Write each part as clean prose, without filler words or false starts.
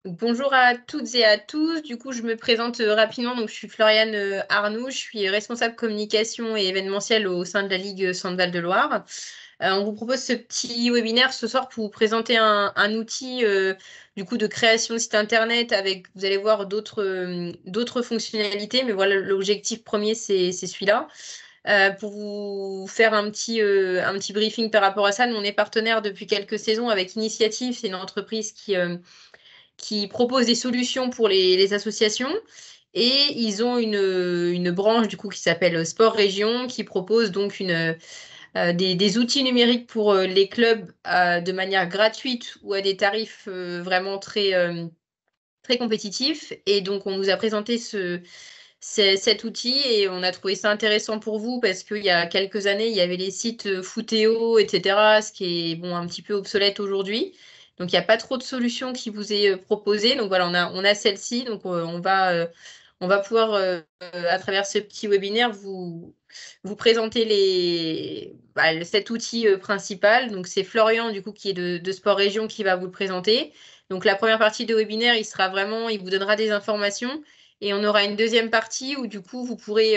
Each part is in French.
Donc, bonjour à toutes et à tous. Du coup, je me présente rapidement. Donc, je suis Floriane Arnoux. Je suis responsable communication et événementiel au sein de la Ligue Centre-Val de Loire. On vous propose ce petit webinaire ce soir pour vous présenter un outil du coup de création de site internet avec, vous allez voir, d'autres fonctionnalités. Mais voilà, l'objectif premier, c'est celui-là. Pour vous faire un petit briefing par rapport à ça, nous, on est partenaire depuis quelques saisons avec Initiative. C'est une entreprise qui propose des solutions pour les associations. Et ils ont une branche du coup qui s'appelle Sport Région qui propose donc des outils numériques pour les clubs de manière gratuite ou à des tarifs vraiment très compétitifs. Et donc on nous a présenté cet outil et on a trouvé ça intéressant pour vous parce qu'il y a quelques années, il y avait les sites Footéo, etc., ce qui est bon, un petit peu obsolète aujourd'hui. Donc, il n'y a pas trop de solutions qui vous est proposées. Donc, voilà, on a celle-ci. Donc, on va pouvoir, à travers ce petit webinaire, vous présenter cet outil principal. Donc, c'est Florian, du coup, qui est de Sport Région, qui va vous le présenter. Donc, la première partie de webinaire, il vous donnera des informations. Et on aura une deuxième partie où du coup vous pourrez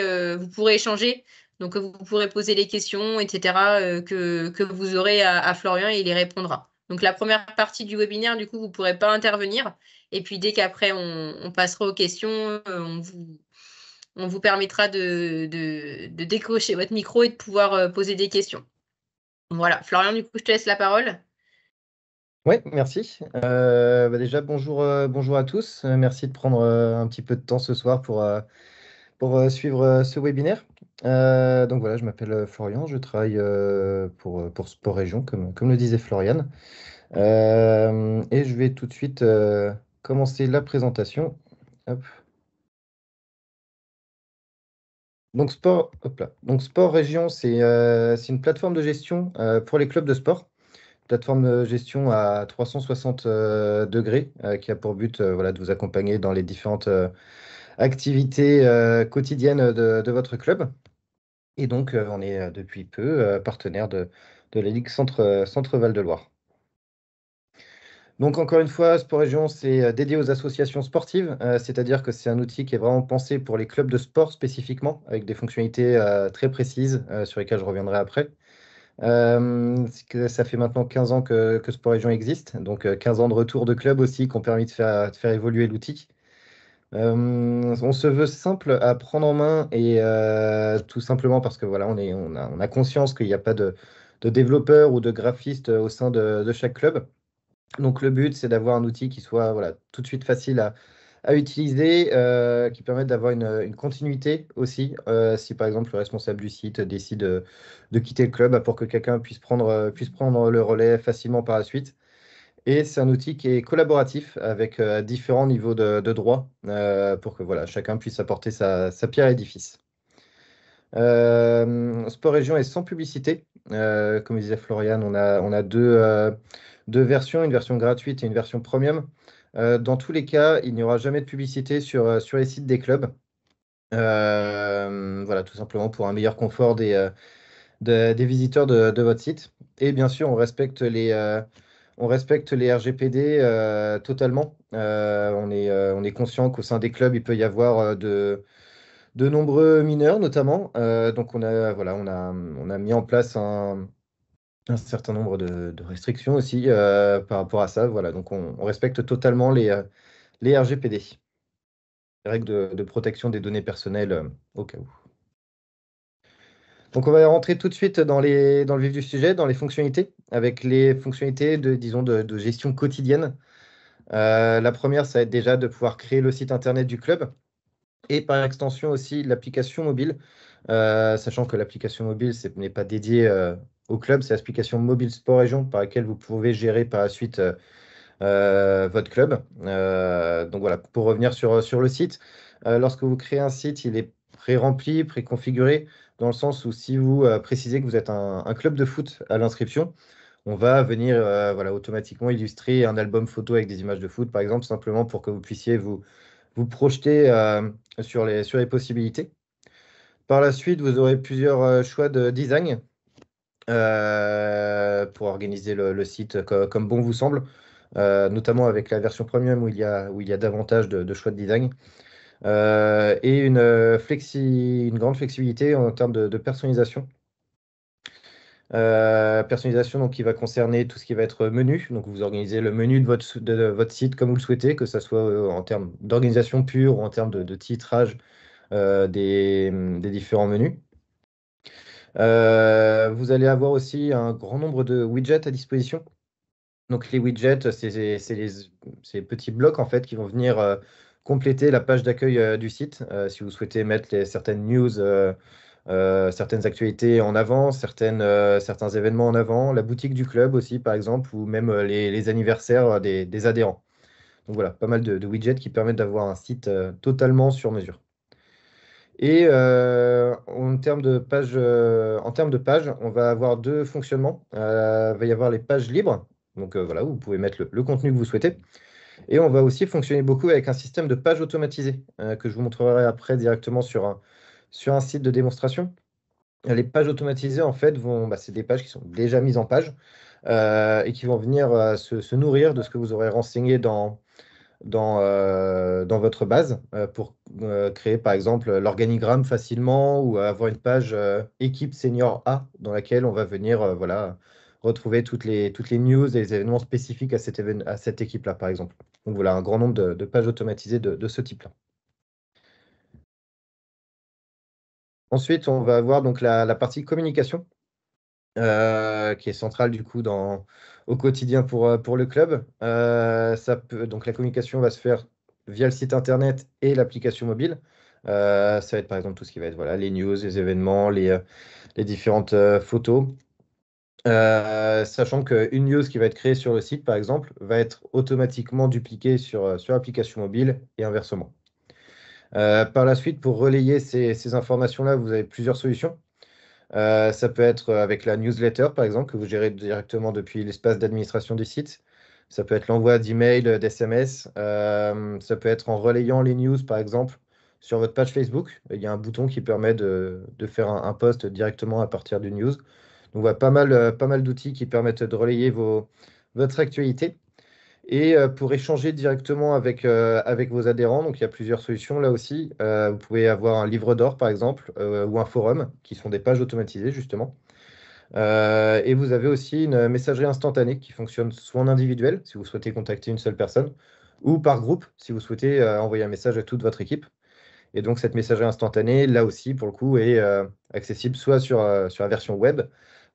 échanger. Donc vous pourrez poser les questions, etc. que vous aurez à Florian et il y répondra. Donc la première partie du webinaire, du coup, vous ne pourrez pas intervenir. Et puis dès qu'après on passera aux questions, on vous permettra de décrocher votre micro et de pouvoir poser des questions. Voilà, Florian, du coup, je te laisse la parole. Oui, merci. Déjà, bonjour, bonjour à tous. Merci de prendre un petit peu de temps ce soir pour suivre ce webinaire. Donc voilà, je m'appelle Florian, je travaille pour Sport Région, comme le disait Florian. Et je vais tout de suite commencer la présentation. Hop. Hop là. Donc Sport Région, c'est une plateforme de gestion pour les clubs de sport. Plateforme de gestion à 360 degrés qui a pour but voilà, de vous accompagner dans les différentes activités quotidiennes de votre club. Et donc, on est depuis peu partenaire de la Ligue Centre Val de Loire. Donc, encore une fois, Sport Région, c'est dédié aux associations sportives, c'est-à-dire que c'est un outil qui est vraiment pensé pour les clubs de sport spécifiquement, avec des fonctionnalités très précises sur lesquelles je reviendrai après. Ça fait maintenant 15 ans que Sport Région existe, donc 15 ans de retour de club aussi qui ont permis de faire évoluer l'outil. On se veut simple à prendre en main et tout simplement parce que voilà, on a conscience qu'il n'y a pas de développeurs ou de graphistes au sein de chaque club. Donc le but, c'est d'avoir un outil qui soit voilà, tout de suite facile à utiliser, qui permette d'avoir une continuité aussi. Si par exemple le responsable du site décide de quitter le club, pour que quelqu'un puisse prendre le relais facilement par la suite. Et c'est un outil qui est collaboratif avec différents niveaux de droit pour que voilà, chacun puisse apporter sa pierre à l'édifice. Sport Région est sans publicité. Comme disait Florian, on a deux versions, une version gratuite et une version premium. Dans tous les cas, il n'y aura jamais de publicité sur les sites des clubs. Voilà, tout simplement pour un meilleur confort des visiteurs de votre site. Et bien sûr, on respecte les RGPD totalement. On est conscient qu'au sein des clubs, il peut y avoir de nombreux mineurs, notamment. Donc, on a mis en place un certain nombre de restrictions aussi par rapport à ça. Voilà, donc, on respecte totalement les RGPD, les règles de protection des données personnelles au cas où. Donc, on va rentrer tout de suite dans le vif du sujet, dans les fonctionnalités, avec les fonctionnalités disons, de gestion quotidienne. La première, ça va être déjà de pouvoir créer le site internet du club et par extension aussi l'application mobile, sachant que l'application mobile n'est pas dédiée au club, c'est l'application mobile Sport Région par laquelle vous pouvez gérer par la suite votre club. Donc voilà, pour revenir sur le site, lorsque vous créez un site, il est pré-rempli, pré-configuré, dans le sens où si vous précisez que vous êtes un club de foot à l'inscription, on va venir voilà, automatiquement illustrer un album photo avec des images de foot, par exemple, simplement pour que vous puissiez vous projeter sur les possibilités. Par la suite, vous aurez plusieurs choix de design pour organiser le site comme bon vous semble. notamment avec la version premium où il y a davantage de choix de design. Et une grande flexibilité en termes de personnalisation. Personnalisation donc, qui va concerner tout ce qui va être menu. Donc, vous organisez le menu de votre site comme vous le souhaitez, que ce soit en termes d'organisation pure ou en termes de titrage des différents menus. Vous allez avoir aussi un grand nombre de widgets à disposition. Donc, les widgets, c'est ces petits blocs en fait qui vont venir compléter la page d'accueil du site. Si vous souhaitez mettre certaines news, certaines actualités en avant, certains événements en avant, la boutique du club aussi, par exemple, ou même les anniversaires des adhérents. Donc voilà, pas mal de widgets qui permettent d'avoir un site totalement sur mesure. Et en termes de pages, on va avoir deux fonctionnements. Il va y avoir les pages libres. Donc voilà, vous pouvez mettre le contenu que vous souhaitez. Et on va aussi fonctionner beaucoup avec un système de pages automatisées que je vous montrerai après directement sur un site de démonstration. Les pages automatisées, en fait, c'est des pages qui sont déjà mises en page et qui vont venir se nourrir de ce que vous aurez renseigné dans votre base pour créer, par exemple, l'organigramme facilement ou avoir une page équipe senior A dans laquelle on va venir voilà, retrouver toutes les news et les événements spécifiques à cette équipe-là, par exemple. Donc voilà, un grand nombre de pages automatisées de ce type-là. Ensuite, on va avoir donc la partie communication qui est centrale du coup au quotidien pour le club. Donc la communication va se faire via le site internet et l'application mobile. Ça va être par exemple tout ce qui va être voilà, les news, les événements, les différentes photos. Sachant qu'une news qui va être créée sur le site, par exemple, va être automatiquement dupliquée sur l'application mobile et inversement. Par la suite, pour relayer ces informations-là, vous avez plusieurs solutions. Ça peut être avec la newsletter, par exemple, que vous gérez directement depuis l'espace d'administration du site. Ça peut être l'envoi d'emails, d'SMS. Ça peut être en relayant les news, par exemple, sur votre page Facebook. Il y a un bouton qui permet de faire un post directement à partir d'une news. Donc, voilà, pas mal d'outils qui permettent de relayer votre actualité. Et pour échanger directement avec vos adhérents, donc il y a plusieurs solutions là aussi. Vous pouvez avoir un livre d'or, par exemple, ou un forum, qui sont des pages automatisées, justement. Et vous avez aussi une messagerie instantanée qui fonctionne soit en individuel, si vous souhaitez contacter une seule personne, ou par groupe, si vous souhaitez envoyer un message à toute votre équipe. Et donc cette messagerie instantanée, là aussi, pour le coup, est accessible soit sur la version web,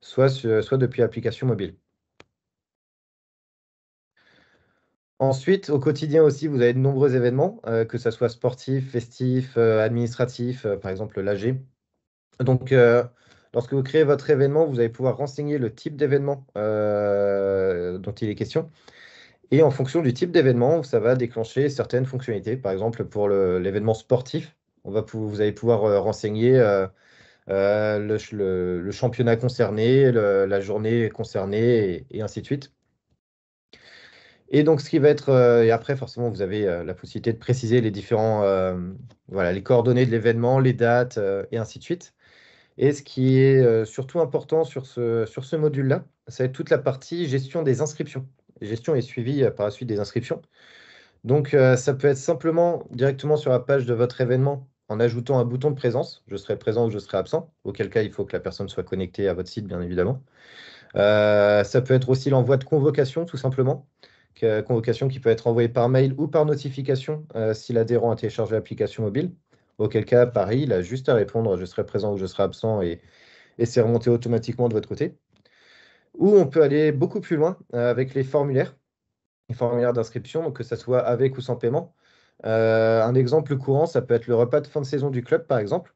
soit depuis application mobile. Ensuite, au quotidien aussi, vous avez de nombreux événements, que ce soit sportifs, festifs, administratifs, par exemple l'AG. Donc, lorsque vous créez votre événement, vous allez pouvoir renseigner le type d'événement dont il est question. Et en fonction du type d'événement, ça va déclencher certaines fonctionnalités. Par exemple, pour l'événement sportif, vous allez pouvoir renseigner le championnat concerné, la journée concernée, et ainsi de suite. Et donc, ce qui va être. Et après, forcément, vous avez la possibilité de préciser les différents. Voilà, les coordonnées de l'événement, les dates, et ainsi de suite. Et ce qui est surtout important sur ce module-là, ça va être toute la partie gestion des inscriptions. Gestion et suivi par la suite des inscriptions. Donc, ça peut être simplement directement sur la page de votre événement en ajoutant un bouton de présence. Je serai présent ou je serai absent, auquel cas il faut que la personne soit connectée à votre site, bien évidemment. Ça peut être aussi l'envoi de convocation, tout simplement. Convocation qui peut être envoyée par mail ou par notification si l'adhérent a téléchargé l'application mobile. Auquel cas, pareil, il a juste à répondre je serai présent ou je serai absent et c'est remonté automatiquement de votre côté. Ou on peut aller beaucoup plus loin avec les formulaires d'inscription, donc que ça soit avec ou sans paiement. Un exemple courant, ça peut être le repas de fin de saison du club, par exemple.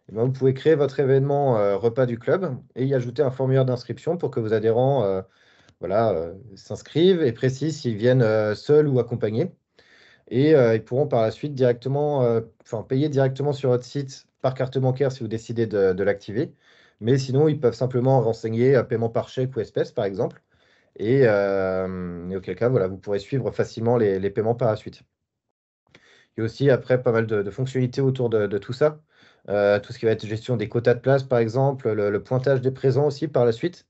Eh ben, vous pouvez créer votre événement repas du club et y ajouter un formulaire d'inscription pour que vos adhérents voilà, s'inscrivent et précisent s'ils viennent seuls ou accompagnés. Et ils pourront par la suite payer directement sur votre site par carte bancaire si vous décidez de l'activer. Mais sinon, ils peuvent simplement renseigner paiement par chèque ou espèce, par exemple. Et auquel cas, voilà, vous pourrez suivre facilement les paiements par la suite. Il y a aussi après pas mal de fonctionnalités autour de tout ça. Tout ce qui va être gestion des quotas de place, par exemple, le pointage des présents aussi par la suite.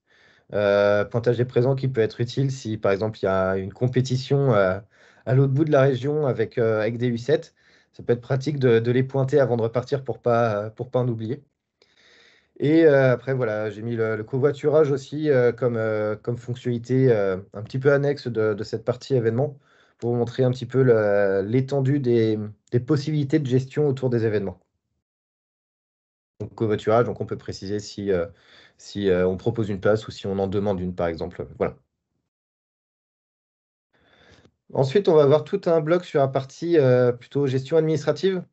Pointage des présents qui peut être utile si, par exemple, il y a une compétition à l'autre bout de la région avec des U7. Ça peut être pratique de les pointer avant de repartir pour pas en oublier. Et après, voilà, j'ai mis le covoiturage aussi comme fonctionnalité un petit peu annexe de cette partie événement pour vous montrer un petit peu l'étendue des possibilités de gestion autour des événements. Donc, covoiturage, donc on peut préciser si on propose une place ou si on en demande une, par exemple. Voilà. Ensuite, on va avoir tout un bloc sur la partie plutôt gestion administrative.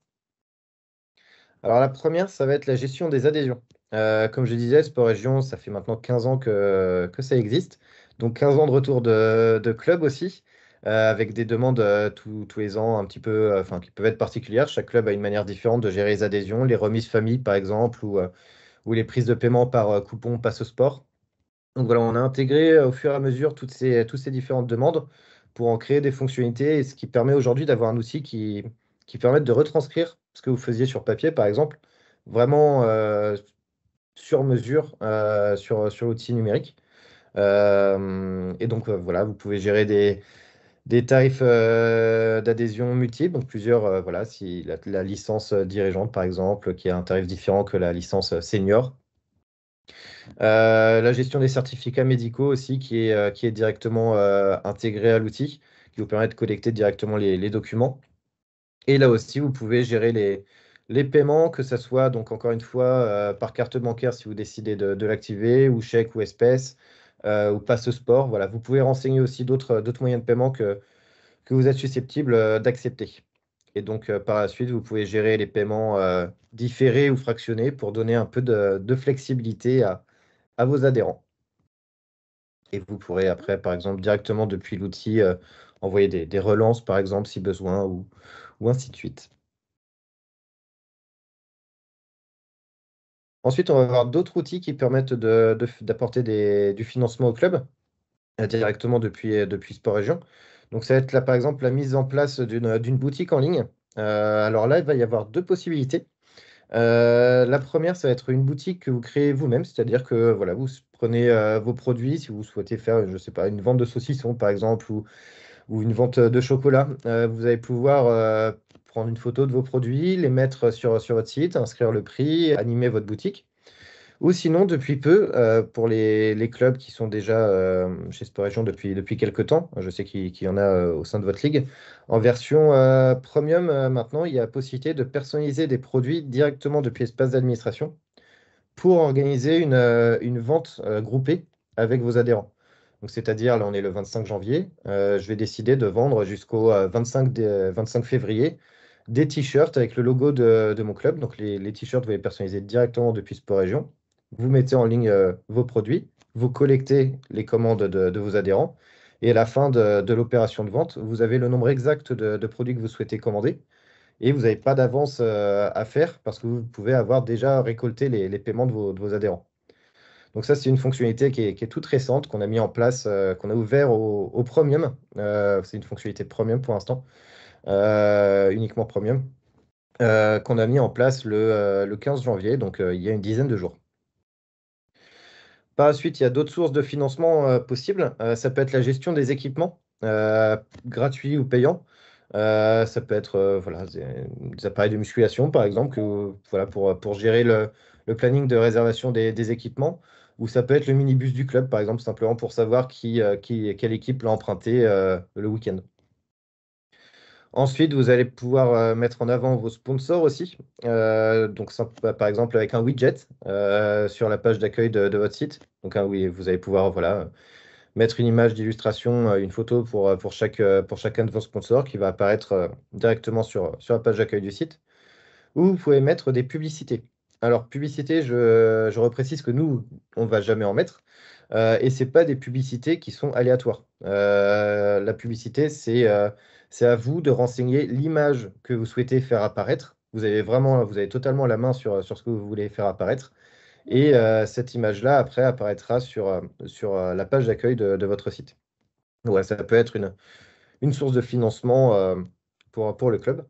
Alors, la première, ça va être la gestion des adhésions. Comme je disais, Sport Région, ça fait maintenant 15 ans que ça existe. Donc, 15 ans de retour de club aussi, avec des demandes tous les ans un petit peu, enfin, qui peuvent être particulières. Chaque club a une manière différente de gérer les adhésions, les remises famille, par exemple, ou les prises de paiement par coupon passe au sport. Donc voilà, on a intégré au fur et à mesure toutes ces différentes demandes pour en créer des fonctionnalités, et ce qui permet aujourd'hui d'avoir un outil qui permette de retranscrire ce que vous faisiez sur papier, par exemple, vraiment sur mesure sur l'outil numérique. Et donc voilà, vous pouvez gérer des tarifs d'adhésion multiples, donc plusieurs, voilà, si la licence dirigeante, par exemple, qui a un tarif différent que la licence senior. La gestion des certificats médicaux aussi, qui est directement intégrée à l'outil, qui vous permet de collecter directement les documents. Et là aussi, vous pouvez gérer les paiements, que ce soit, donc encore une fois, par carte bancaire si vous décidez de l'activer, ou chèque ou espèce, ou passe sport. Voilà, vous pouvez renseigner aussi d'autres moyens de paiement que vous êtes susceptible d'accepter. Et donc, par la suite, vous pouvez gérer les paiements différés ou fractionnés pour donner un peu de flexibilité à vos adhérents. Et vous pourrez après, par exemple, directement depuis l'outil, envoyer des relances, par exemple, si besoin, ou ainsi de suite. Ensuite, on va avoir d'autres outils qui permettent d'apporter du financement au club directement depuis Sport Région. Donc, ça va être là, par exemple, la mise en place d'une boutique en ligne. Alors là, il va y avoir deux possibilités. La première, ça va être une boutique que vous créez vous-même, c'est-à-dire que voilà, vous prenez vos produits, si vous souhaitez faire, je sais pas, une vente de saucissons par exemple, ou une vente de chocolat, vous allez pouvoir prendre une photo de vos produits, les mettre sur votre site, inscrire le prix, animer votre boutique. Ou sinon, depuis peu, pour les clubs qui sont déjà chez Sport Région depuis quelques temps, je sais qu'il y en a au sein de votre ligue, en version premium, maintenant, il y a la possibilité de personnaliser des produits directement depuis l'espace d'administration pour organiser une vente groupée avec vos adhérents. Donc, c'est-à-dire, là, on est le 25 janvier, je vais décider de vendre jusqu'au 25 février des t-shirts avec le logo de mon club. Donc, les t-shirts, vous les personnaliser directement depuis Sport Région. Vous mettez en ligne vos produits, vous collectez les commandes de vos adhérents, et à la fin de l'opération de vente, vous avez le nombre exact de produits que vous souhaitez commander, et vous n'avez pas d'avance à faire parce que vous pouvez avoir déjà récolté les paiements de vos adhérents. Donc ça, c'est une fonctionnalité qui est toute récente, qu'on a mis en place, qu'on a ouvert au Premium. C'est une fonctionnalité Premium pour l'instant, uniquement Premium, qu'on a mis en place le 15 janvier, donc il y a une dizaine de jours. Par la suite, il y a d'autres sources de financement possibles. Ça peut être la gestion des équipements, gratuits ou payants. Ça peut être voilà, des appareils de musculation, par exemple, voilà, pour gérer le planning de réservation des équipements. Ou ça peut être le minibus du club, par exemple, simplement pour savoir quelle équipe l'a emprunté le week-end. Ensuite, vous allez pouvoir mettre en avant vos sponsors aussi. Donc, par exemple, avec un widget sur la page d'accueil de votre site. Donc, oui, vous allez pouvoir voilà, mettre une image d'illustration, une photo pour chacun de vos sponsors qui va apparaître directement sur la page d'accueil du site. Ou vous pouvez mettre des publicités. Alors, publicité, je reprécise que nous, on ne va jamais en mettre. Et ce n'est pas des publicités qui sont aléatoires. La publicité, c'est à vous de renseigner l'image que vous souhaitez faire apparaître. Vous avez totalement la main sur ce que vous voulez faire apparaître. Et cette image-là, après, apparaîtra sur la page d'accueil de votre site. Ouais, ça peut être une source de financement pour le club.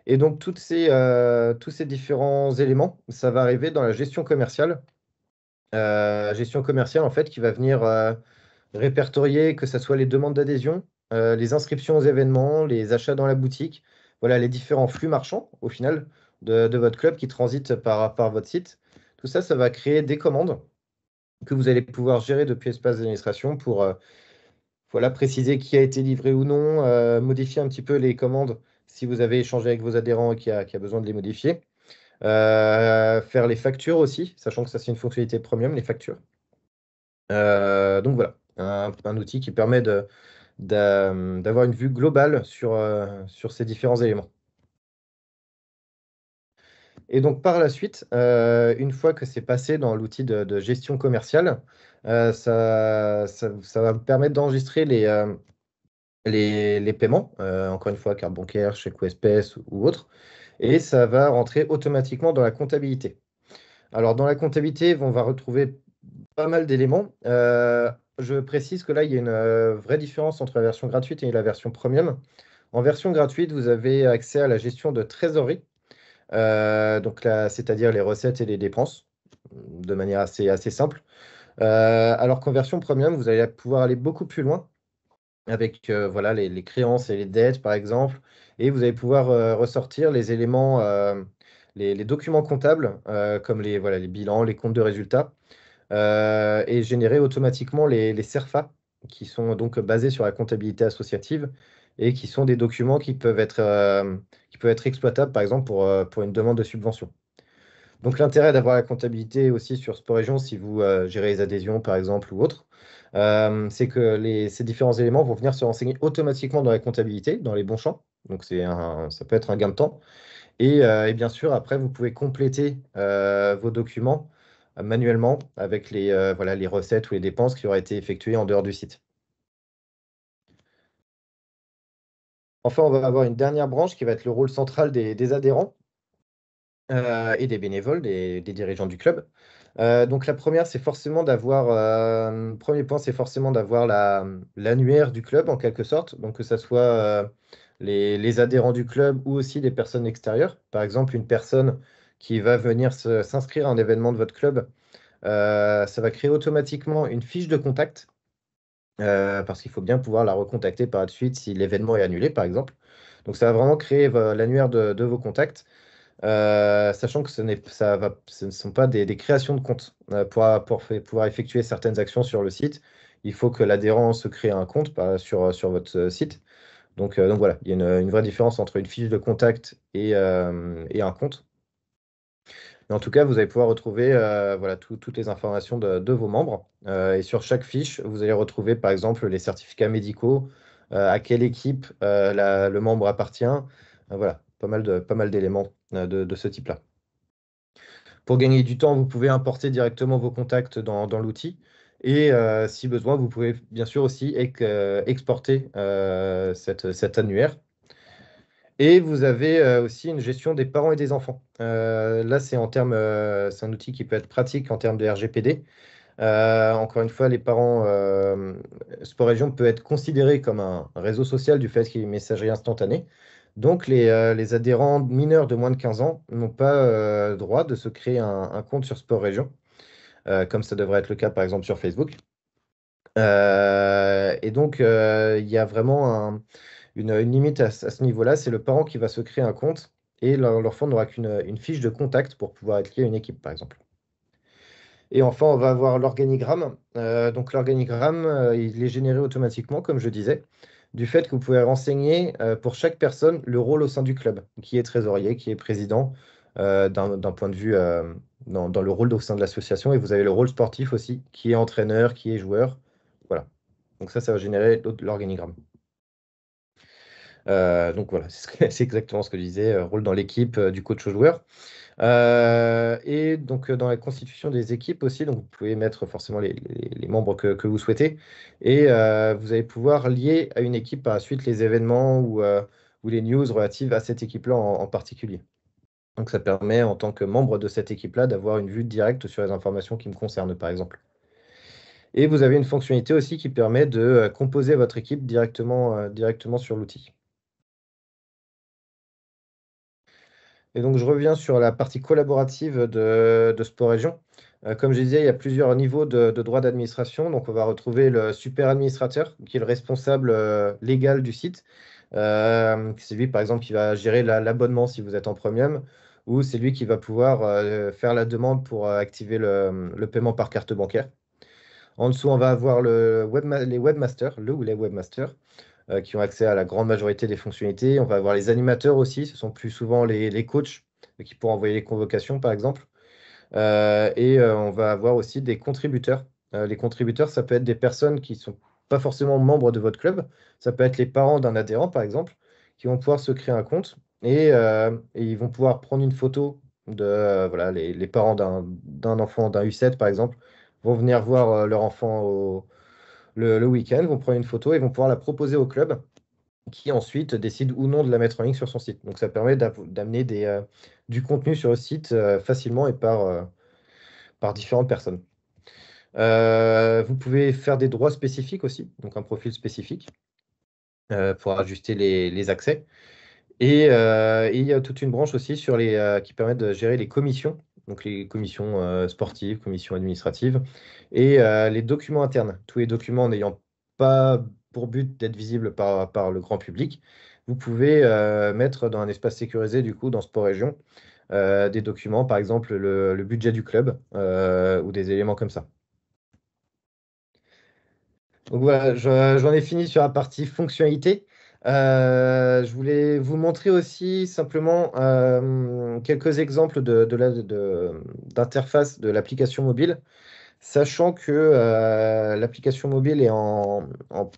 Et donc, tous ces différents éléments, ça va arriver dans la gestion commerciale. Gestion commerciale, en fait, qui va venir répertorier que ce soit les demandes d'adhésion, les inscriptions aux événements, les achats dans la boutique, voilà les différents flux marchands au final de votre club qui transitent par votre site. Tout ça, ça va créer des commandes que vous allez pouvoir gérer depuis espace d'administration pour voilà, préciser qui a été livré ou non, modifier un petit peu les commandes si vous avez échangé avec vos adhérents et qui a besoin de les modifier. Faire les factures aussi, sachant que ça c'est une fonctionnalité premium, les factures. Donc voilà, un outil qui permet d'avoir une vue globale sur ces différents éléments. Et donc par la suite, une fois que c'est passé dans l'outil de gestion commerciale, ça va me permettre d'enregistrer les paiements, encore une fois, carte bancaire, chèque ou espèce ou autre, et ça va rentrer automatiquement dans la comptabilité. Alors dans la comptabilité, on va retrouver pas mal d'éléments. Je précise que là, il y a une vraie différence entre la version gratuite et la version premium. En version gratuite, vous avez accès à la gestion de trésorerie, donc là, c'est-à-dire les recettes et les dépenses, de manière assez simple. Alors qu'en version premium, vous allez pouvoir aller beaucoup plus loin avec voilà, les créances et les dettes, par exemple, et vous allez pouvoir ressortir les éléments, les documents comptables, comme voilà, les bilans, les comptes de résultats, et générer automatiquement les CERFA, qui sont donc basés sur la comptabilité associative et qui sont des documents qui peuvent être exploitables, par exemple, pour une demande de subvention. Donc l'intérêt d'avoir la comptabilité aussi sur Sport Région, si vous gérez les adhésions, par exemple, ou autre, c'est que ces différents éléments vont venir se renseigner automatiquement dans la comptabilité, dans les bons champs. Donc ça peut être un gain de temps. Et bien sûr, après, vous pouvez compléter vos documents manuellement avec voilà, les recettes ou les dépenses qui auraient été effectuées en dehors du site. Enfin, on va avoir une dernière branche qui va être le rôle central des adhérents et des bénévoles, des dirigeants du club. Donc la première, c'est forcément d'avoir, premier point, c'est forcément d'avoir l'annuaire du club en quelque sorte, donc que ce soit les adhérents du club ou aussi des personnes extérieures. Par exemple, une personne qui va venir s'inscrire à un événement de votre club, ça va créer automatiquement une fiche de contact, parce qu'il faut bien pouvoir la recontacter par la suite si l'événement est annulé, par exemple. Donc ça va vraiment créer l'annuaire de vos contacts. Sachant que ce ne sont pas des créations de compte. Pour pouvoir effectuer certaines actions sur le site, il faut que l'adhérent se crée un compte sur votre site. Donc voilà, il y a une vraie différence entre une fiche de contact et un compte. Mais en tout cas, vous allez pouvoir retrouver voilà, toutes les informations de vos membres. Et sur chaque fiche, vous allez retrouver par exemple les certificats médicaux, à quelle équipe le membre appartient. Voilà, pas mal d'éléments de ce type-là. Pour gagner du temps, vous pouvez importer directement vos contacts dans l'outil. Et si besoin, vous pouvez bien sûr aussi exporter cet annuaire. Et vous avez aussi une gestion des parents et des enfants. Là, c'est un outil qui peut être pratique en termes de RGPD. Encore une fois, les parents, Sport Région peut être considéré comme un réseau social du fait qu'il y ait une messagerie instantanée. Donc, les adhérents mineurs de moins de 15 ans n'ont pas droit de se créer un compte sur Sport Région, comme ça devrait être le cas par exemple sur Facebook. Et donc, il y a vraiment une limite à ce niveau-là, c'est le parent qui va se créer un compte et l'enfant n'aura qu'une fiche de contact pour pouvoir être lié à une équipe, par exemple. Et enfin, on va avoir l'organigramme. Donc l'organigramme, il est généré automatiquement, comme je disais, du fait que vous pouvez renseigner pour chaque personne le rôle au sein du club, qui est trésorier, qui est président, d'un point de vue dans le rôle au sein de l'association. Et vous avez le rôle sportif aussi, qui est entraîneur, qui est joueur. Voilà. Donc ça va générer l'organigramme. Donc voilà, c'est exactement ce que je disais, rôle dans l'équipe du coach au joueur. Et donc, dans la constitution des équipes aussi, donc vous pouvez mettre forcément les membres que vous souhaitez. Et vous allez pouvoir lier à une équipe par la suite les événements ou les news relatives à cette équipe-là en particulier. Donc, ça permet, en tant que membre de cette équipe-là, d'avoir une vue directe sur les informations qui me concernent, par exemple. Et vous avez une fonctionnalité aussi qui permet de composer votre équipe directement sur l'outil. Et donc, je reviens sur la partie collaborative de Sport Région. Comme je disais, il y a plusieurs niveaux de droit d'administration. Donc, on va retrouver le super administrateur, qui est le responsable légal du site. C'est lui, par exemple, qui va gérer l'abonnement si vous êtes en premium, ou c'est lui qui va pouvoir faire la demande pour activer le paiement par carte bancaire. En dessous, on va avoir les webmasters, le ou les webmasters, qui ont accès à la grande majorité des fonctionnalités. On va avoir les animateurs aussi, ce sont plus souvent les coachs qui pourront envoyer les convocations, par exemple. On va avoir aussi des contributeurs. Les contributeurs, ça peut être des personnes qui ne sont pas forcément membres de votre club. Ça peut être les parents d'un adhérent, par exemple, qui vont pouvoir se créer un compte et ils vont pouvoir prendre une photo de voilà, les parents d'un enfant, d'un U7, par exemple, vont venir voir leur enfant le week-end, vont prendre une photo et vont pouvoir la proposer au club qui ensuite décide ou non de la mettre en ligne sur son site. Donc ça permet d'amener du contenu sur le site facilement et par différentes personnes. Vous pouvez faire des droits spécifiques aussi, donc un profil spécifique pour ajuster les accès. Et il y a toute une branche aussi qui permet de gérer les commissions, donc les commissions sportives, commissions administratives, et les documents internes. Tous les documents n'ayant pas pour but d'être visibles par le grand public, vous pouvez mettre dans un espace sécurisé, du coup, dans Sport Région, des documents, par exemple le budget du club ou des éléments comme ça. Donc voilà, j'en ai fini sur la partie fonctionnalité. Je voulais vous montrer aussi simplement quelques exemples d'interface de l'application mobile, sachant que l'application mobile est en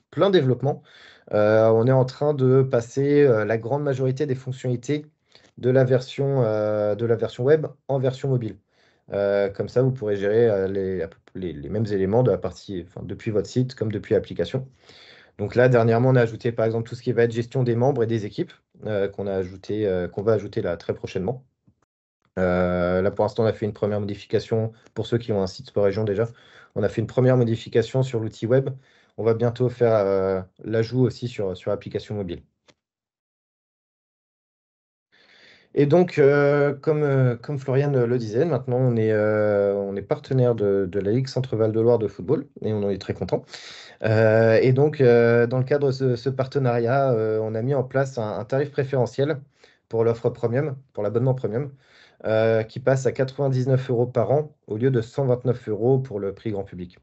plein développement. On est en train de passer la grande majorité des fonctionnalités de la version web en version mobile. Comme ça, vous pourrez gérer les mêmes éléments de la partie, enfin, depuis votre site comme depuis l'application. Donc là, dernièrement, on a ajouté par exemple tout ce qui va être gestion des membres et des équipes qu'on va ajouter là très prochainement. Là, pour l'instant, on a fait une première modification pour ceux qui ont un site Sport Région déjà. On a fait une première modification sur l'outil web. On va bientôt faire l'ajout aussi sur l'application mobile. Et donc, comme Floriane le disait, maintenant on est partenaire de la Ligue Centre-Val de Loire de football et on en est très content. Et donc, dans le cadre de ce partenariat, on a mis en place un tarif préférentiel pour l'offre premium, pour l'abonnement premium, qui passe à 99 euros par an au lieu de 129 euros pour le prix grand public.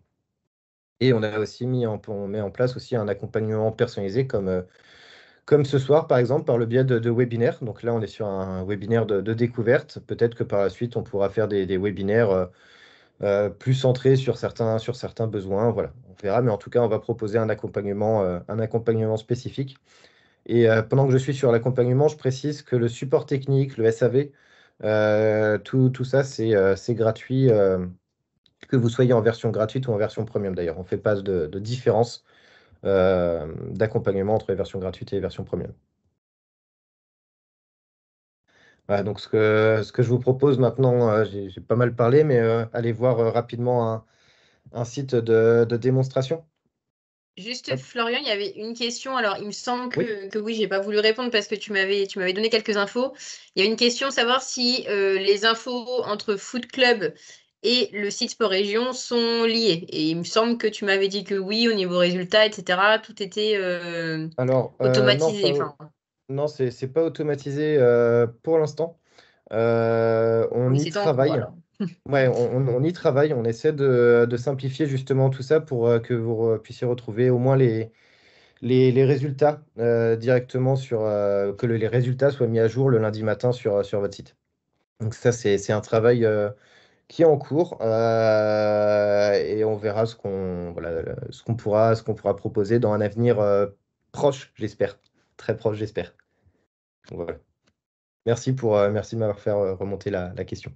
Et on met en place aussi un accompagnement personnalisé comme ce soir, par exemple, par le biais de webinaires. Donc là, on est sur un webinaire de découverte. Peut-être que par la suite, on pourra faire des webinaires plus centrés sur certains besoins. Voilà, on verra. Mais en tout cas, on va proposer un accompagnement spécifique. Et pendant que je suis sur l'accompagnement, je précise que le support technique, le SAV, tout ça, c'est gratuit, que vous soyez en version gratuite ou en version premium d'ailleurs. On ne fait pas de différence d'accompagnement entre les versions gratuites et les versions premium. Voilà, donc ce que je vous propose maintenant, j'ai pas mal parlé, mais allez voir rapidement un site de démonstration. Juste, Hop. Florian, il y avait une question. Alors, il me semble Oui. que oui, j'ai pas voulu répondre parce que tu m'avais donné quelques infos. Il y a une question, savoir si les infos entre Foot Club et le site Sport Région sont liées. Et il me semble que tu m'avais dit que oui, au niveau résultat, etc., tout était Alors, non, automatisé. Enfin, non, c'est pas automatisé pour l'instant. On oui, y c'est en cours travaille. alors. Ouais, on y travaille. On essaie de simplifier justement tout ça pour que vous puissiez retrouver au moins les résultats directement que les résultats soient mis à jour le lundi matin sur votre site. Donc ça, c'est un travail qui est en cours et on verra voilà, ce qu'on pourra proposer dans un avenir proche, j'espère. Très proche, j'espère. Donc, voilà. Merci de m'avoir fait remonter la question.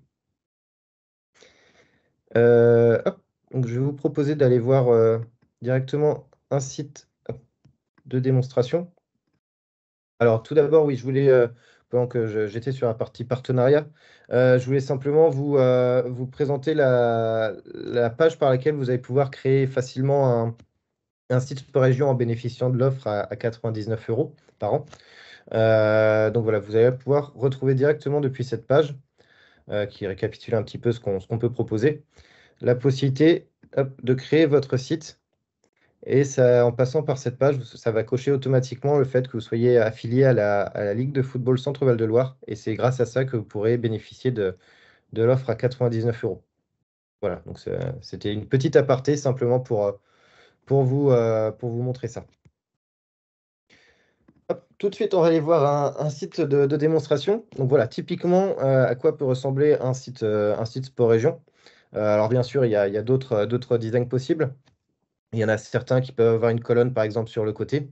Hop. Donc, je vais vous proposer d'aller voir directement un site hop, de démonstration. Alors, tout d'abord, oui, pendant que j'étais sur la partie partenariat, je voulais simplement vous présenter la page par laquelle vous allez pouvoir créer facilement un site par région en bénéficiant de l'offre à 99 euros par an. Donc voilà, vous allez pouvoir retrouver directement depuis cette page qui récapitule un petit peu ce qu'on peut proposer. la possibilité de créer votre site. Et ça, en passant par cette page, ça va cocher automatiquement le fait que vous soyez affilié à la Ligue de football Centre-Val de Loire. Et c'est grâce à ça que vous pourrez bénéficier de l'offre à 99 euros. Voilà, donc c'était une petite aparté simplement pour vous montrer ça. Hop, tout de suite, on va aller voir un site de démonstration. Donc voilà, typiquement, à quoi peut ressembler un site Sport Région. Alors bien sûr, il y a d'autres designs possibles. Il y en a certains qui peuvent avoir une colonne, par exemple, sur le côté.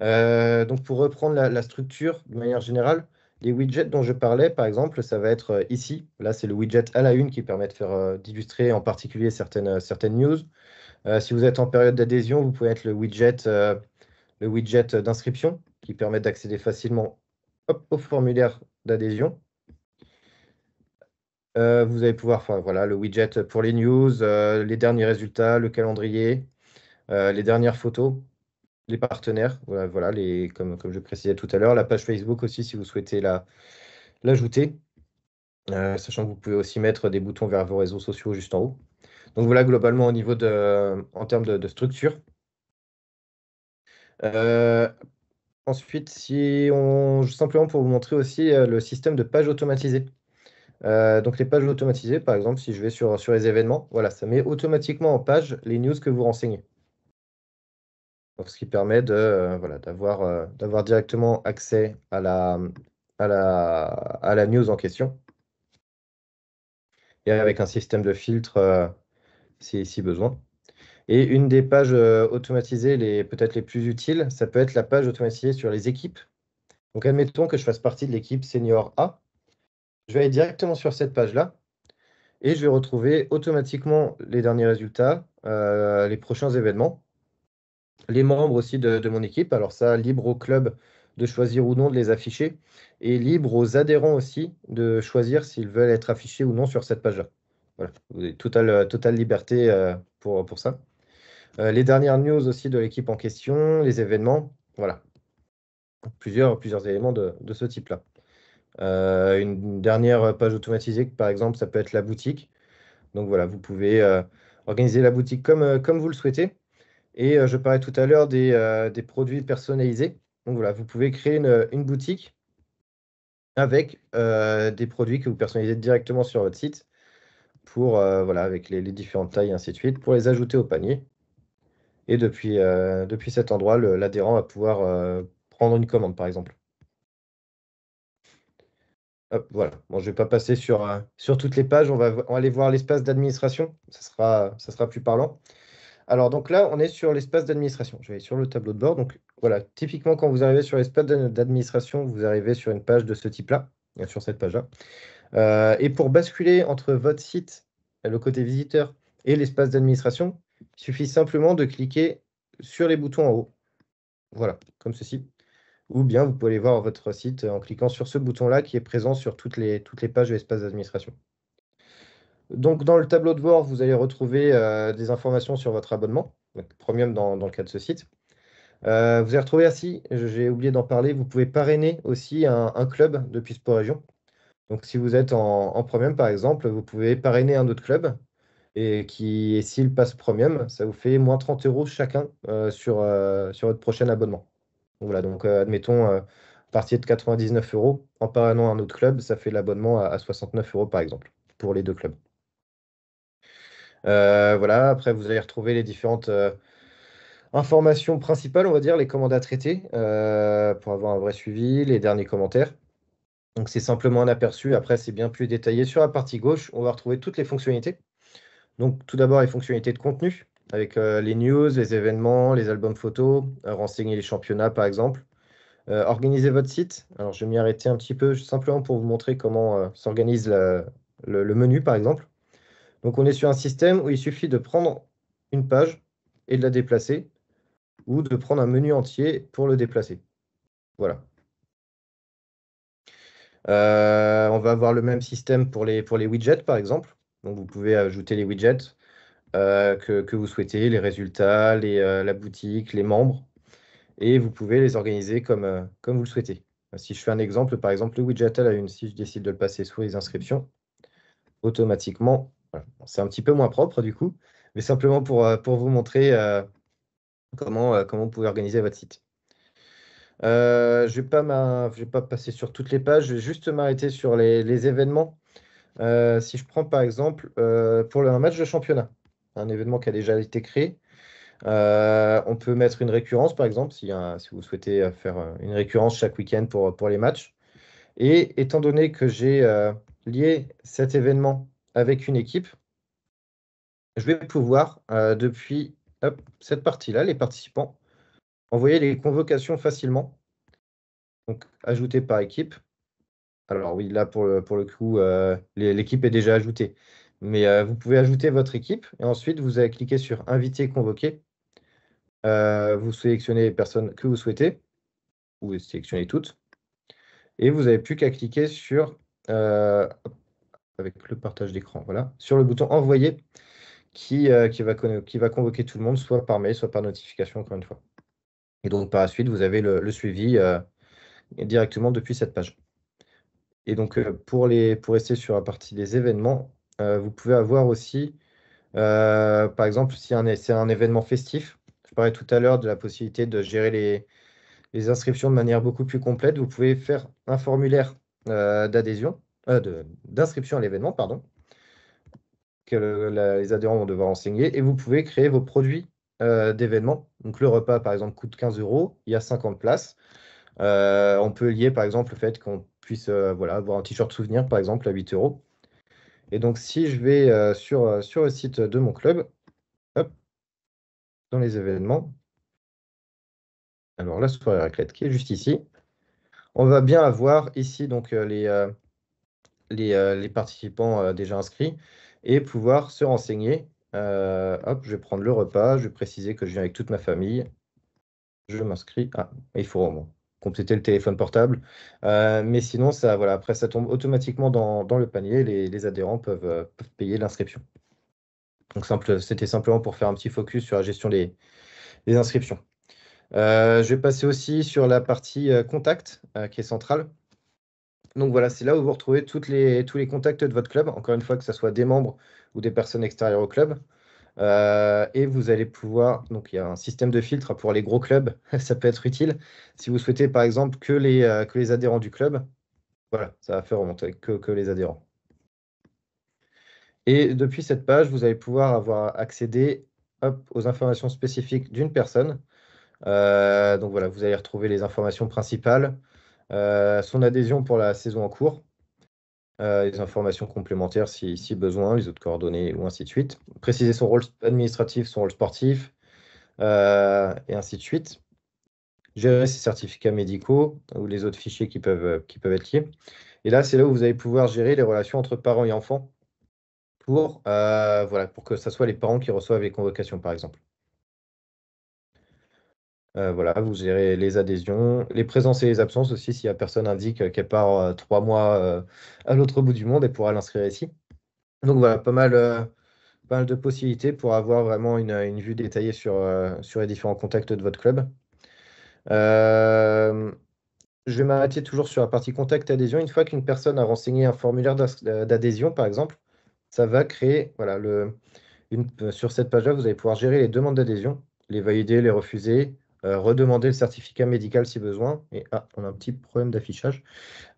Donc pour reprendre la structure de manière générale, les widgets dont je parlais, par exemple, ça va être ici. Là, c'est le widget à la une qui permet d'illustrer en particulier certaines news. Si vous êtes en période d'adhésion, vous pouvez être le widget d'inscription qui permet d'accéder facilement au formulaire d'adhésion. Vous allez pouvoir faire voilà, le widget pour les news, les derniers résultats, le calendrier, les dernières photos, les partenaires, voilà comme je précisais tout à l'heure, la page Facebook aussi si vous souhaitez l'ajouter, sachant que vous pouvez aussi mettre des boutons vers vos réseaux sociaux juste en haut. Donc voilà globalement au niveau en termes de structure. Ensuite, simplement pour vous montrer aussi le système de pages automatisées. Donc les pages automatisées, par exemple, si je vais sur les événements, voilà, ça met automatiquement en page les news que vous renseignez. Donc, ce qui permet voilà, d'avoir directement accès à la news en question. Et avec un système de filtre si besoin. Et une des pages automatisées, peut-être les plus utiles, ça peut être la page automatisée sur les équipes. Donc admettons que je fasse partie de l'équipe senior A. Je vais aller directement sur cette page-là et je vais retrouver automatiquement les derniers résultats, les prochains événements, les membres aussi de mon équipe. Alors ça, libre au club de choisir ou non de les afficher et libre aux adhérents aussi de choisir s'ils veulent être affichés ou non sur cette page-là. Voilà, vous avez totale liberté pour ça. Les dernières news aussi de l'équipe en question, les événements, voilà. Plusieurs éléments de ce type-là. Une dernière page automatisée, par exemple, ça peut être la boutique. Donc voilà, vous pouvez organiser la boutique comme vous le souhaitez. Et je parlais tout à l'heure des produits personnalisés. Donc voilà, vous pouvez créer une boutique avec des produits que vous personnalisez directement sur votre site voilà, avec les différentes tailles et ainsi de suite, pour les ajouter au panier. Et depuis cet endroit, l'adhérent va pouvoir prendre une commande, par exemple. Hop, voilà. Bon, je ne vais pas passer sur toutes les pages. On va aller voir l'espace d'administration. Ça sera plus parlant. Alors, donc là, on est sur l'espace d'administration. Je vais aller sur le tableau de bord. Donc, voilà, typiquement, quand vous arrivez sur l'espace d'administration, vous arrivez sur une page de ce type-là, sur cette page-là. Et pour basculer entre votre site, le côté visiteur, et l'espace d'administration, il suffit simplement de cliquer sur les boutons en haut. Voilà, comme ceci. Ou bien vous pouvez aller voir votre site en cliquant sur ce bouton-là qui est présent sur toutes les pages de l'espace d'administration. Donc, dans le tableau de bord, vous allez retrouver des informations sur votre abonnement, donc Premium dans le cas de ce site. Vous allez retrouver ainsi, j'ai oublié d'en parler, vous pouvez parrainer aussi un club depuis Sport Région. Donc, si vous êtes en Premium, par exemple, vous pouvez parrainer un autre club et s'il passe Premium, ça vous fait moins 30 euros chacun sur votre prochain abonnement. Donc, voilà, donc admettons, à partir de 99 euros, en parrainant un autre club, ça fait l'abonnement à 69 euros, par exemple, pour les deux clubs. Voilà, après, vous allez retrouver les différentes informations principales, on va dire, les commandes à traiter pour avoir un vrai suivi, les derniers commentaires. Donc, c'est simplement un aperçu. Après, c'est bien plus détaillé. Sur la partie gauche, on va retrouver toutes les fonctionnalités. Donc, tout d'abord, les fonctionnalités de contenu avec les news, les événements, les albums photos, renseigner les championnats, par exemple. Organiser votre site. Alors, je vais m'y arrêter un petit peu simplement pour vous montrer comment s'organise le menu, par exemple. Donc, on est sur un système où il suffit de prendre une page et de la déplacer ou de prendre un menu entier pour le déplacer. Voilà. On va avoir le même système pour les widgets, par exemple. Donc, vous pouvez ajouter les widgets que vous souhaitez, les résultats, la boutique, les membres, et vous pouvez les organiser comme vous le souhaitez. Si je fais un exemple, par exemple, le widget à la une, si je décide de le passer sous les inscriptions, automatiquement, Voilà. Bon, c'est un petit peu moins propre du coup, mais simplement pour vous montrer comment vous pouvez organiser votre site. Je vais pas passer sur toutes les pages, je vais juste m'arrêter sur les événements. Si je prends par exemple pour un match de championnat, un événement qui a déjà été créé, on peut mettre une récurrence par exemple, si vous souhaitez faire une récurrence chaque week-end pour les matchs. Et étant donné que j'ai lié cet événement avec une équipe, je vais pouvoir, depuis hop, cette partie-là, les participants, envoyer les convocations facilement. Donc, ajouter par équipe. Alors oui, là, pour le coup, l'équipe est déjà ajoutée. Mais vous pouvez ajouter votre équipe et ensuite, vous allez cliquer sur Inviter, convoquer. Vous sélectionnez les personnes que vous souhaitez, ou vous sélectionnez toutes. Et vous n'avez plus qu'à cliquer sur, avec le partage d'écran, voilà, sur le bouton Envoyer qui va convoquer tout le monde, soit par mail, soit par notification, encore une fois. Et donc, par la suite, vous avez le suivi directement depuis cette page. Et donc, pour rester sur la partie des événements, vous pouvez avoir aussi, par exemple, si c'est un événement festif, je parlais tout à l'heure de la possibilité de gérer les inscriptions de manière beaucoup plus complète. Vous pouvez faire un formulaire d'adhésion, d'inscription à l'événement, pardon, que les adhérents vont devoir enseigner, et vous pouvez créer vos produits d'événement. Donc, le repas, par exemple, coûte 15 €, il y a 50 places. On peut lier par exemple le fait qu'on puisse voilà, avoir un t-shirt souvenir par exemple à 8 €. Et donc si je vais sur le site de mon club, hop, dans les événements, alors la soirée raclette qui est juste ici, on va bien avoir ici donc les participants déjà inscrits et pouvoir se renseigner. Hop, je vais prendre le repas, je vais préciser que je viens avec toute ma famille. Je m'inscris. Ah, il faut compléter le téléphone portable. Mais sinon, ça, voilà, après, ça tombe automatiquement dans le panier. Les adhérents peuvent payer l'inscription. Donc, c'était simplement pour faire un petit focus sur la gestion des inscriptions. Je vais passer aussi sur la partie contact, qui est centrale. Donc voilà, c'est là où vous retrouvez tous les contacts de votre club, encore une fois, que ce soit des membres ou des personnes extérieures au club. Et vous allez pouvoir, donc il y a un système de filtre pour les gros clubs, ça peut être utile. Si vous souhaitez par exemple que les adhérents du club, voilà, ça va faire remonter que les adhérents. Et depuis cette page, vous allez pouvoir avoir accédé aux informations spécifiques d'une personne. Donc voilà, vous allez retrouver les informations principales, son adhésion pour la saison en cours, les informations complémentaires si besoin, les autres coordonnées ou ainsi de suite. Préciser son rôle administratif, son rôle sportif, et ainsi de suite. Gérer ses certificats médicaux ou les autres fichiers qui peuvent être liés. Et là, c'est là où vous allez pouvoir gérer les relations entre parents et enfants voilà, pour que ce soit les parents qui reçoivent les convocations, par exemple. Voilà, vous gérez les adhésions, les présences et les absences aussi, si la personne indique qu'elle part 3 mois à l'autre bout du monde, elle pourra l'inscrire ici. Donc voilà, pas mal de possibilités pour avoir vraiment une vue détaillée sur les différents contacts de votre club. Euh, je vais m'arrêter toujours sur la partie contact adhésion. Une fois qu'une personne a renseigné un formulaire d'adhésion, par exemple, ça va créer, voilà, sur cette page-là, vous allez pouvoir gérer les demandes d'adhésion, les valider, les refuser, redemander le certificat médical si besoin. Et on a un petit problème d'affichage.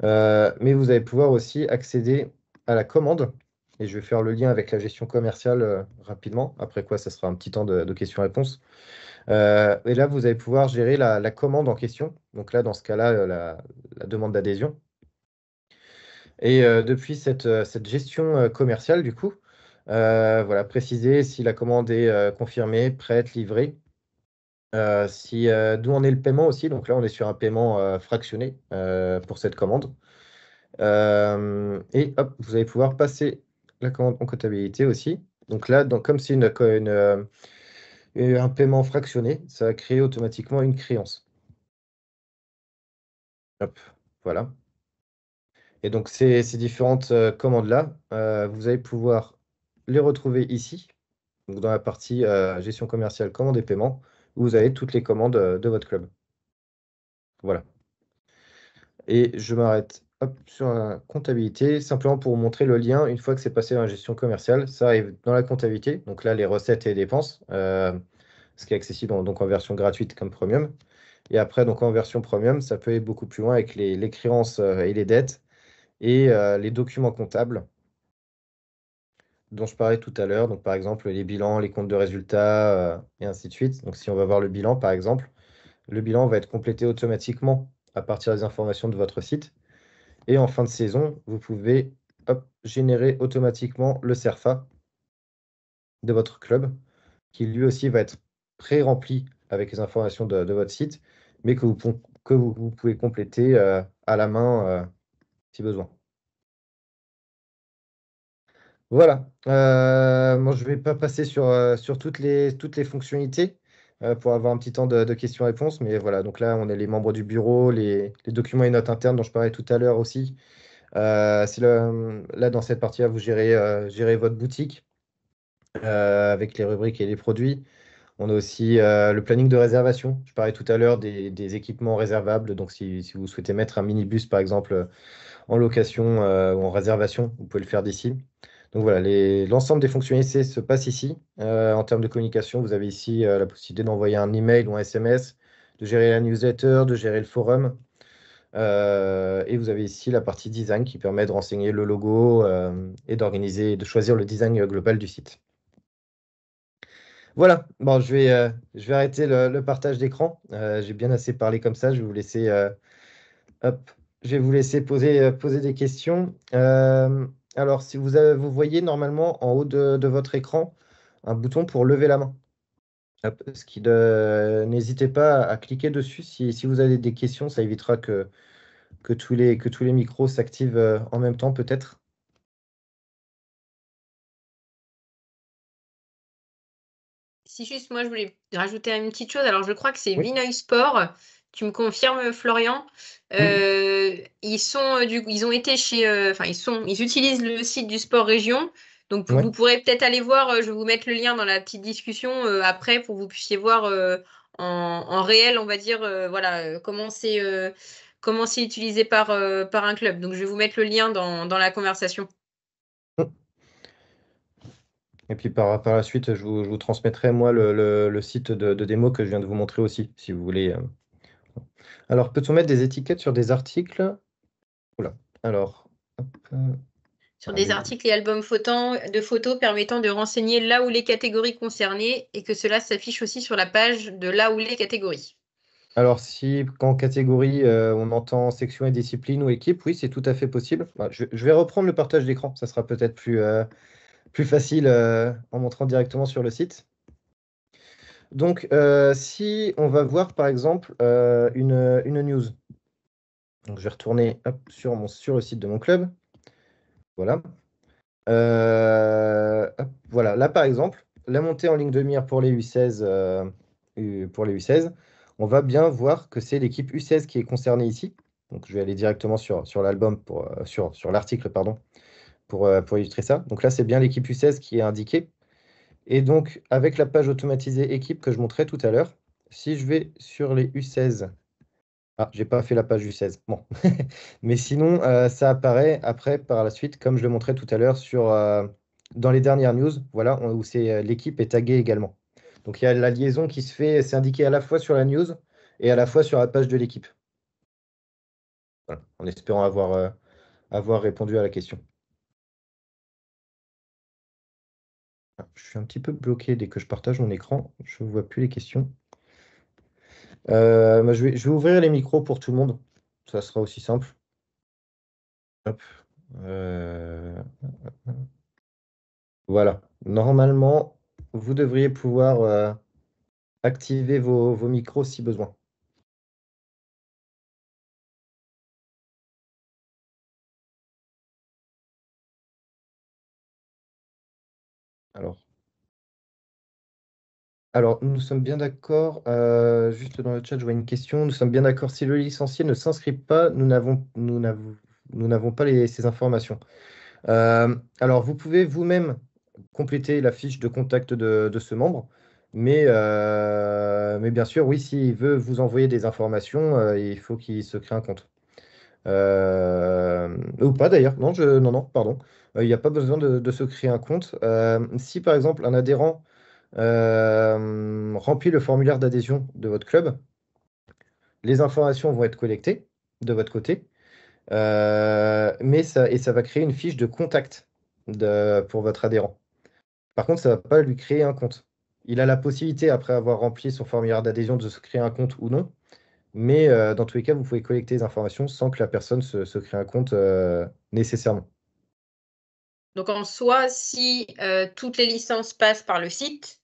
Mais vous allez pouvoir aussi accéder à la commande. Et je vais faire le lien avec la gestion commerciale rapidement, après quoi ça sera un petit temps de questions-réponses. Et là, vous allez pouvoir gérer la commande en question. Donc là, dans ce cas-là, la demande d'adhésion. Et depuis cette gestion commerciale, du coup, voilà, préciser si la commande est confirmée, prête, livrée. D'où en est le paiement aussi. Donc là, on est sur un paiement fractionné pour cette commande. Et hop, vous allez pouvoir passer la commande en comptabilité aussi. Donc là, comme c'est un paiement fractionné, ça va créer automatiquement une créance. Hop, voilà. Et donc ces différentes commandes-là, vous allez pouvoir les retrouver ici, donc dans la partie gestion commerciale, commandes et paiements, où vous avez toutes les commandes de votre club. Voilà. Et je m'arrête hop, sur la comptabilité, simplement pour vous montrer le lien une fois que c'est passé dans la gestion commerciale. Ça arrive dans la comptabilité, donc là, les recettes et les dépenses, ce qui est accessible donc en version gratuite comme premium. Et après, donc en version premium, ça peut aller beaucoup plus loin avec les créances et les dettes et les documents comptables dont je parlais tout à l'heure. Donc, par exemple, les bilans, les comptes de résultats, et ainsi de suite. Donc, si on va voir le bilan, par exemple, le bilan va être complété automatiquement à partir des informations de votre site. Et en fin de saison, vous pouvez hop, générer automatiquement le CERFA de votre club, qui lui aussi va être pré-rempli avec les informations de votre site, mais que vous pouvez compléter à la main si besoin. Voilà. Moi, je ne vais pas passer sur toutes les fonctionnalités pour avoir un petit temps de questions-réponses, mais voilà. Donc là, on est les membres du bureau, les documents et notes internes dont je parlais tout à l'heure aussi. Là, dans cette partie-là, vous gérez votre boutique avec les rubriques et les produits. On a aussi le planning de réservation. Je parlais tout à l'heure des équipements réservables. Donc, si vous souhaitez mettre un minibus, par exemple, en location ou en réservation, vous pouvez le faire d'ici. Donc voilà, l'ensemble des fonctionnalités se passe ici. En termes de communication, vous avez ici la possibilité d'envoyer un email ou un SMS, de gérer la newsletter, de gérer le forum. Et vous avez ici la partie design qui permet de renseigner le logo et d'organiser, de choisir le design global du site. Voilà, bon, je vais arrêter le partage d'écran. J'ai bien assez parlé comme ça. Je vais vous laisser, hop, je vais vous laisser poser des questions. Alors, si vous voyez normalement en haut de votre écran un bouton pour lever la main. Hop, n'hésitez pas à cliquer dessus si vous avez des questions. Ça évitera que tous les micros s'activent en même temps, peut-être. Si juste moi je voulais rajouter une petite chose, alors je crois que c'est Oui, Vinoy Sport. Tu me confirmes, Florian? oui, Ils sont ils ont été chez, enfin ils utilisent le site du Sport Région. Donc oui. vous pourrez peut-être aller voir. Je vais vous mettre le lien dans la petite discussion après pour que vous puissiez voir en réel, on va dire, voilà comment c'est utilisé par un club. Donc je vais vous mettre le lien dans la conversation. Et puis par la suite, je vous transmettrai moi le site de démo que je viens de vous montrer aussi, si vous voulez. Alors, peut-on mettre des étiquettes sur des articles? Oula. Alors, hop, Sur ah, des articles et albums de photos permettant de renseigner là où les catégories concernées et que cela s'affiche aussi sur la page de là où les catégories. alors, si en catégorie, on entend section et discipline ou équipe, oui, c'est tout à fait possible. Je vais reprendre le partage d'écran, ça sera peut-être plus facile en montrant directement sur le site. Donc, si on va voir par exemple une news, donc je vais retourner hop, sur le site de mon club. Voilà. Hop, voilà. Là, par exemple, la montée en ligne de mire pour les U16, pour les U16, on va bien voir que c'est l'équipe U16 qui est concernée ici. Donc, je vais aller directement sur l'album, sur l'article, pardon, pour illustrer ça. Donc là, c'est bien l'équipe U16 qui est indiquée. Et donc, avec la page automatisée équipe que je montrais tout à l'heure, si je vais sur les U16, ah, j'ai pas fait la page U16, bon. Mais sinon, ça apparaît après, par la suite, comme je le montrais tout à l'heure, dans les dernières news, voilà, où l'équipe est taguée également. Donc, il y a la liaison qui se fait, c'est indiqué à la fois sur la news et à la fois sur la page de l'équipe. Voilà, en espérant avoir répondu à la question. Ah, je suis un petit peu bloqué dès que je partage mon écran, je ne vois plus les questions. Je vais ouvrir les micros pour tout le monde. Ça sera aussi simple. Hop. Euh, Voilà. Normalement, vous devriez pouvoir activer vos micros si besoin. Alors, nous sommes bien d'accord. Juste dans le chat, je vois une question. Nous sommes bien d'accord. Si le licencié ne s'inscrit pas, nous n'avons pas ces informations. Alors, vous pouvez vous-même compléter la fiche de contact de ce membre, mais bien sûr, oui, s'il veut vous envoyer des informations, il faut qu'il se crée un compte. Ou pas d'ailleurs. Non, non, pardon. Il n'y a pas besoin de se créer un compte. Si par exemple un adhérent remplit le formulaire d'adhésion de votre club, les informations vont être collectées de votre côté, et ça va créer une fiche de contact pour votre adhérent. Par contre, ça ne va pas lui créer un compte. Il a la possibilité, après avoir rempli son formulaire d'adhésion, de se créer un compte ou non. Mais dans tous les cas, vous pouvez collecter les informations sans que la personne se crée un compte nécessairement. Donc en soi, si toutes les licences passent par le site,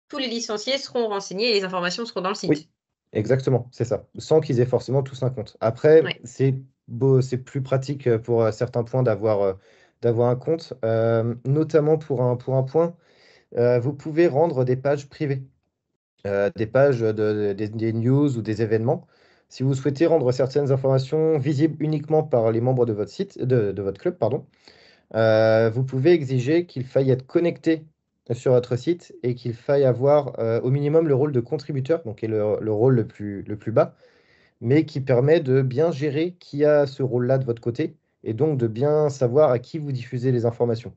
tous les licenciés seront renseignés et les informations seront dans le Oui, site. exactement, c'est ça. Sans qu'ils aient forcément tous un compte. Après, Ouais. c'est plus pratique pour certains points d'avoir un compte, notamment pour un point. Vous pouvez rendre des pages privées, des pages des news ou des événements. Si vous souhaitez rendre certaines informations visibles uniquement par les membres de votre site, de votre club, pardon, vous pouvez exiger qu'il faille être connecté sur votre site et qu'il faille avoir au minimum le rôle de contributeur, donc qui est le rôle le plus bas, mais qui permet de bien gérer qui a ce rôle-là de votre côté et donc de bien savoir à qui vous diffusez les informations,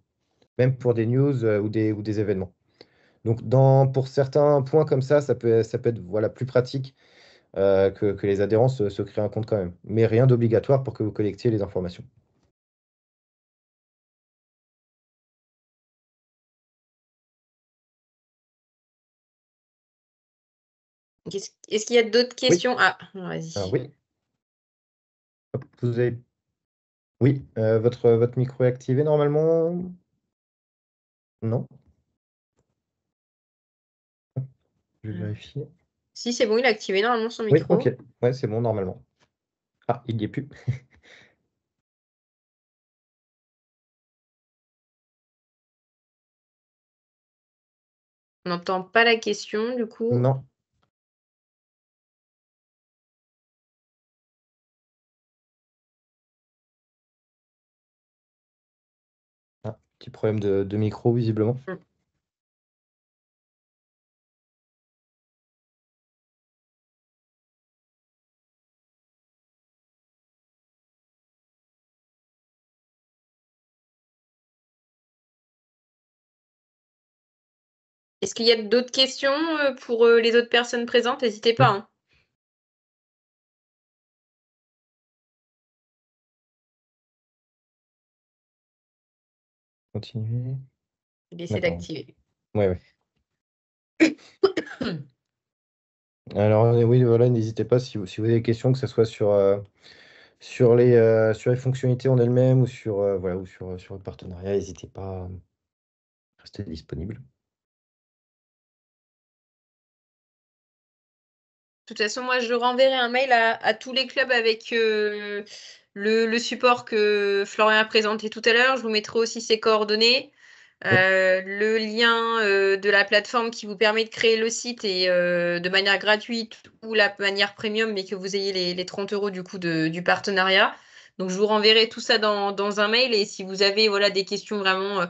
même pour des news ou des événements. Donc pour certains points comme ça peut être voilà, plus pratique que les adhérents se créent un compte quand même, mais rien d'obligatoire pour que vous collectiez les informations. Est-ce qu'il y a d'autres Oui, questions? Ah, alors vas-y. oui, hop, vous avez oui, votre micro est activé normalement? Non? Je vais vérifier. Si, c'est bon, il a activé normalement son Oui, ok. micro. Ouais, c'est bon normalement. Ah, il n'y est plus. On n'entend pas la question, du coup. Non. Ah, petit problème de micro, visiblement. Mm. Est-ce qu'il y a d'autres questions pour les autres personnes présentes? N'hésitez pas, Oui, hein. continuez. Il essaie D'accord. d'activer. Ouais, ouais. Alors, oui, voilà, n'hésitez pas si vous avez des questions, que ce soit sur les fonctionnalités en elles-mêmes ou voilà, ou sur le partenariat, n'hésitez pas à rester disponible. De toute façon, moi, je renverrai un mail à tous les clubs avec le support que Florian a présenté tout à l'heure. Je vous mettrai aussi ses coordonnées, Oui. le lien de la plateforme qui vous permet de créer le site et de manière gratuite ou la manière premium, mais que vous ayez les 30 euros du coup du partenariat. Donc, je vous renverrai tout ça dans un mail. Et si vous avez voilà, des questions vraiment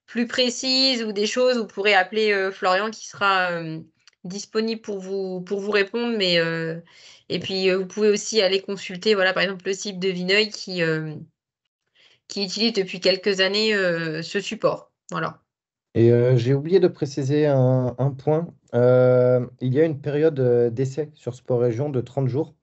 plus précises ou des choses, vous pourrez appeler Florian qui sera disponible pour vous répondre. Et puis, vous pouvez aussi aller consulter, voilà, par exemple, le site de Vineuil qui utilise depuis quelques années ce support. Voilà. Et j'ai oublié de préciser un point. Il y a une période d'essai sur Sport Région de 30 jours.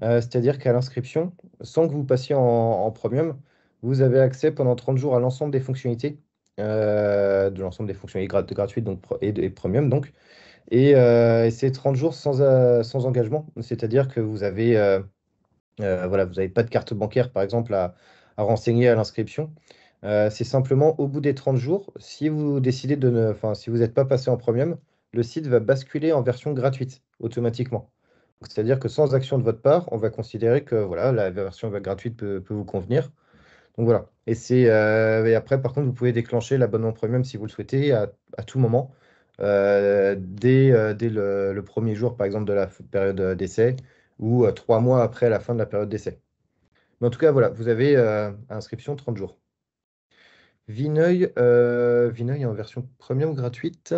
C'est-à-dire qu'à l'inscription, sans que vous passiez en premium, vous avez accès pendant 30 jours à l'ensemble des fonctionnalités, de l'ensemble des fonctionnalités gratuites donc, et premium. Donc. Et c'est 30 jours sans engagement. C'est-à-dire que voilà, vous n'avez pas de carte bancaire, par exemple, à renseigner à l'inscription. C'est simplement au bout des 30 jours, si vous décidez de ne, enfin, si vous n'êtes pas passé en premium, le site va basculer en version gratuite automatiquement. Donc, c'est-à-dire que sans action de votre part, on va considérer que voilà, la version gratuite peut vous convenir. Donc voilà. Et après, par contre, vous pouvez déclencher l'abonnement premium si vous le souhaitez à tout moment, dès le premier jour, par exemple, de la période d'essai ou 3 mois après la fin de la période d'essai. Mais en tout cas, voilà, vous avez inscription 30 jours. Vineuil est en version premium gratuite.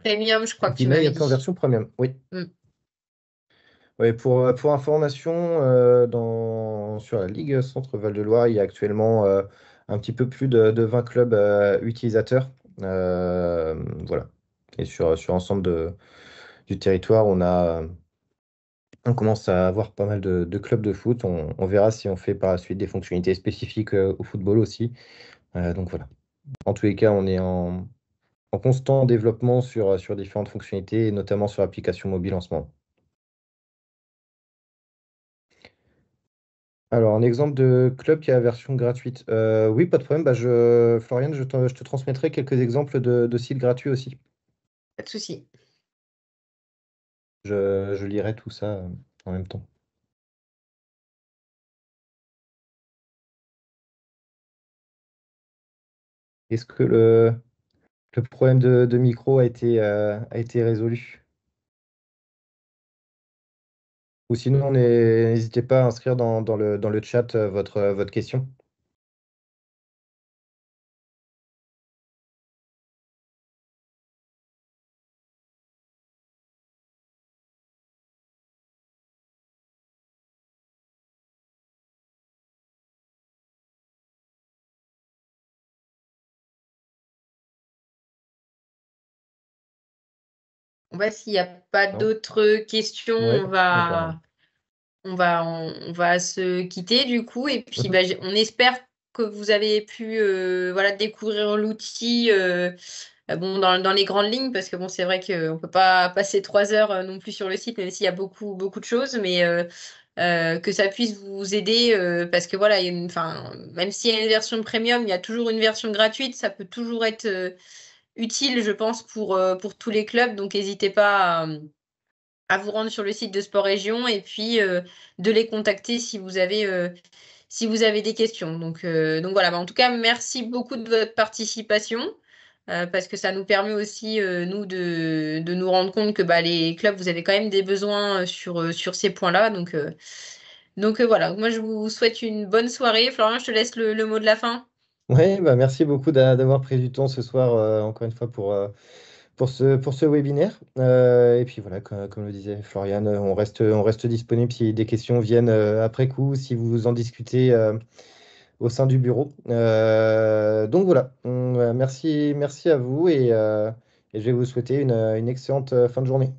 Premium, je crois que tu Vineuil m'avais est en dit. version premium, oui. Mm. Ouais, pour information, sur la Ligue Centre Val-de-Loire, il y a actuellement un petit peu plus de 20 clubs utilisateurs. Voilà. Et sur l'ensemble du territoire, on commence à avoir pas mal de clubs de foot. On verra si on fait par la suite des fonctionnalités spécifiques au football aussi. Donc voilà. En tous les cas, on est en constant développement sur différentes fonctionnalités, et notamment sur l'application mobile en ce moment. Alors, un exemple de club qui a la version gratuite. Oui, pas de problème. Bah, Florian, je te transmettrai quelques exemples de sites gratuits aussi. Pas de souci. Je lirai tout ça en même temps. Est-ce que le problème de micro a été résolu? Ou sinon, n'hésitez pas à inscrire dans le chat votre question. S'il n'y a pas Non? d'autres questions, Ouais, on d'accord. va, on va se quitter du coup. Et puis, Mhm. on espère que vous avez pu voilà, découvrir l'outil bon, dans les grandes lignes, parce que bon, c'est vrai qu'on ne peut pas passer 3 heures non plus sur le site, même s'il y a beaucoup, beaucoup de choses, mais que ça puisse vous aider, parce que voilà, enfin, même s'il y a une version premium, il y a toujours une version gratuite, ça peut toujours être utile, je pense, pour tous les clubs. Donc, n'hésitez pas à vous rendre sur le site de Sport Région et puis de les contacter si vous avez des questions. Donc voilà, en tout cas, merci beaucoup de votre participation. Parce que ça nous permet aussi, nous, de nous rendre compte que les clubs, vous avez quand même des besoins sur ces points-là. Donc voilà, moi je vous souhaite une bonne soirée. Florian, je te laisse le mot de la fin. Ouais, bah merci beaucoup d'avoir pris du temps ce soir, encore une fois, pour ce webinaire. Et puis voilà, comme le disait Florian, on reste disponible si des questions viennent après coup, si vous en discutez au sein du bureau. Donc voilà, merci à vous et je vais vous souhaiter une excellente fin de journée.